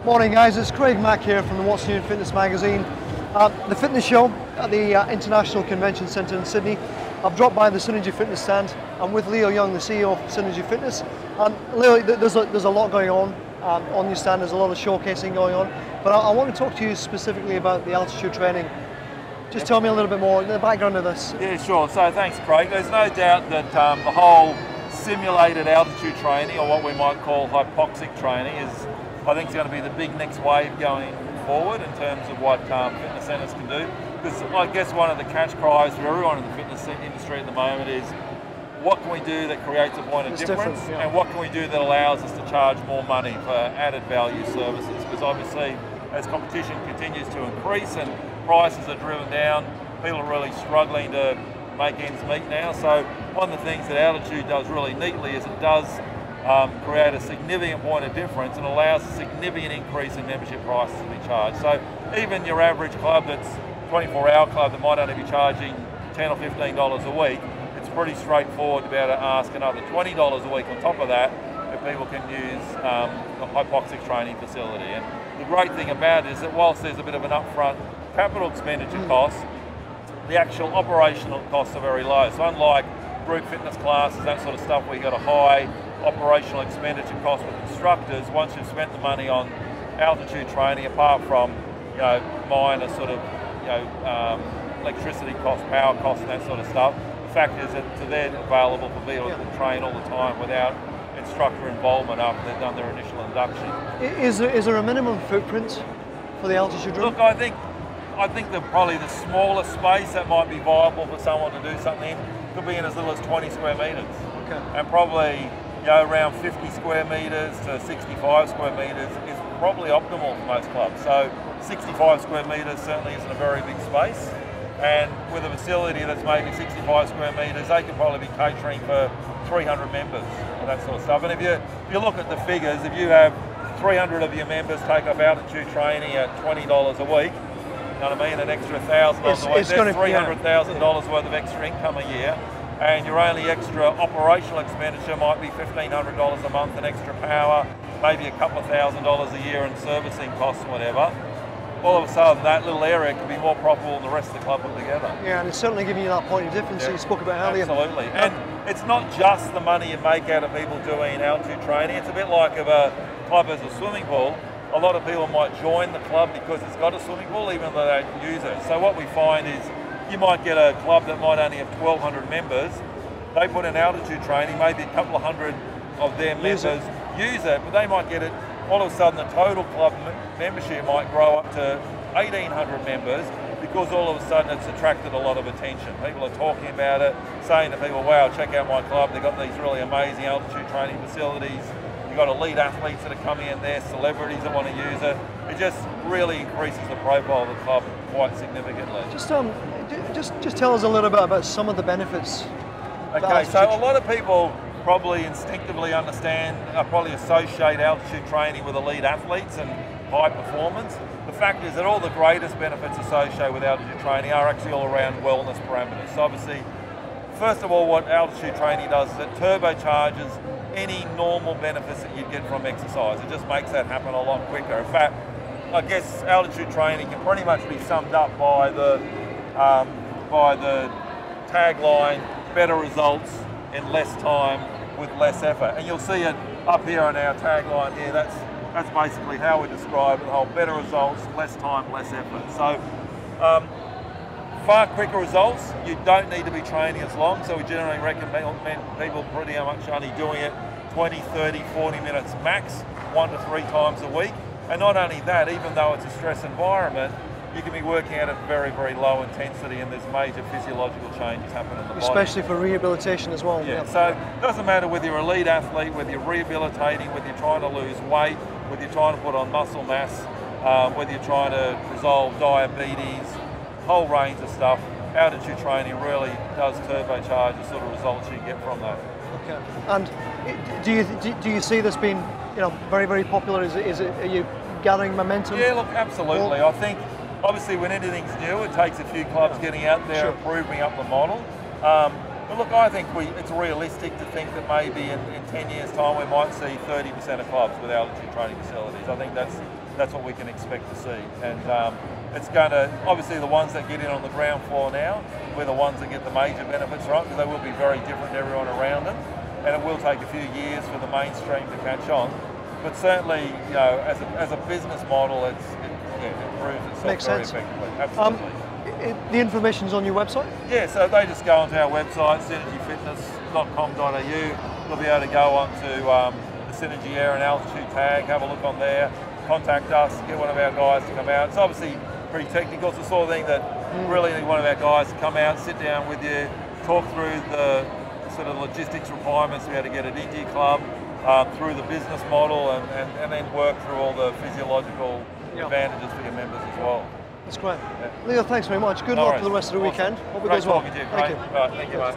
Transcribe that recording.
Morning guys, it's Craig Mack here from the What's New in Fitness magazine. The fitness show at the International Convention Centre in Sydney. I've dropped by the Synergy Fitness stand. I'm with Leo Young, the CEO of Synergy Fitness. Leo, there's a lot going on your stand. There's a lot of showcasing going on. But I want to talk to you specifically about the altitude training. Just tell me a little bit more, the background of this. Yeah, sure. So thanks, Craig. There's no doubt that the whole simulated altitude training, or what we might call hypoxic training, I think is going to be the big next wave going forward in terms of what fitness centres can do. Because I guess one of the catch cries for everyone in the fitness industry at the moment is, what can we do that creates a point of difference, yeah. and what can we do that allows us to charge more money for added value services? Because obviously, as competition continues to increase and prices are driven down, people are really struggling to make ends meet now. So one of the things that Altitude does really neatly is it does create a significant point of difference and allows a significant increase in membership prices to be charged. So even your average club that's 24-hour club that might only be charging $10 or $15 a week, it's pretty straightforward to be able to ask another $20 a week on top of that if people can use a hypoxic training facility. And the great thing about it is that whilst there's a bit of an upfront capital expenditure cost, the actual operational costs are very low. So unlike group fitness classes, that sort of stuff, where you've got a high operational expenditure cost with instructors, once you've spent the money on altitude training, apart from minor sort of electricity costs, power costs, and that sort of stuff, the fact is that they're available for people to train all the time without instructor involvement after they've done their initial induction. Is there a minimum footprint for the altitude room? Look, I think that probably the smallest space that might be viable for someone to do something could be in as little as 20 square metres. Okay. And probably around 50 square metres to 65 square metres is probably optimal for most clubs. So 65 square metres certainly isn't a very big space. And with a facility that's maybe 65 square metres, they could probably be catering for 300 members and that sort of stuff. And if you look at the figures, if you have 300 of your members take up altitude training at $20 a week, you know what I mean, an extra $1,000 a week, that's $300,000 worth of extra income a year. And your only extra operational expenditure might be $1,500 a month in extra power, maybe a couple of $1,000 a year in servicing costs, whatever. All of a sudden, that little area could be more profitable than the rest of the club put together. Yeah, and it's certainly giving you that point of difference that you spoke about earlier. Absolutely. And it's not just the money you make out of people doing altitude training. It's a bit like if a club has a swimming pool. A lot of people might join the club because it's got a swimming pool, even though they don't use it. So what we find is, you might get a club that might only have 1,200 members. They put in altitude training, maybe a couple of hundred of their members use it, but they might get it, all of a sudden the total club membership might grow up to 1,800 members, because all of a sudden it's attracted a lot of attention. People are talking about it, saying to people, wow, check out my club, they've got these really amazing altitude training facilities. You've got elite athletes that are coming in there, celebrities that want to use it. It just really increases the profile of the club quite significantly. Just tell us a little bit about some of the benefits. Okay, so a lot of people probably instinctively probably associate altitude training with elite athletes and high performance. The fact is that all the greatest benefits associated with altitude training are actually all around wellness parameters. So obviously, first of all, what altitude training does is it turbocharges any normal benefits that you'd get from exercise. It just makes that happen a lot quicker. In fact, I guess altitude training can pretty much be summed up by the tagline, better results in less time with less effort. And you'll see it up here on our tagline here. That's basically how we describe the whole better results, less time, less effort. So far quicker results. You don't need to be training as long, so we generally recommend people pretty much only doing it 20, 30, 40 minutes max, 1 to 3 times a week. And not only that, even though it's a stress environment, you can be working at a very, very low intensity, and there's major physiological changes happening in the body. Especially for rehabilitation as well. Yeah, so it doesn't matter whether you're an elite athlete, whether you're rehabilitating, whether you're trying to lose weight, whether you're trying to put on muscle mass, whether you're trying to resolve diabetes, whole range of stuff. Altitude training really does turbocharge the sort of results you get from that. Okay. And do you see this being very, very popular? Are you gathering momentum? Yeah, look, absolutely. I think obviously when anything's new, it takes a few clubs getting out there and proving up the model. Well, look, I think it's realistic to think that maybe in 10 years' time we might see 30% of clubs with altitude training facilities. I think that's what we can expect to see. And it's going to, obviously the ones that get in on the ground floor now, we're the ones that get the major benefits, right? Because they will be very different to everyone around them. And it will take a few years for the mainstream to catch on. But certainly, you know, as a business model, it proves itself Makes very sense. effectively. Absolutely. The information's on your website? Yeah, so they just go onto our website, synergyfitness.com.au. They'll be able to go onto the Synergy Air and Altitude tag, have a look on there, contact us, get one of our guys to come out. It's obviously pretty technical. It's the sort of thing that really need one of our guys to come out, sit down with you, talk through the sort of logistics requirements we had to get it into your club, through the business model, and then work through all the physiological advantages for your members as well. That's great. Yeah. Leo, thanks very much. Good luck for the rest of the weekend. Hope it goes well. Talking to you. Thank you. Right, thank you, mate.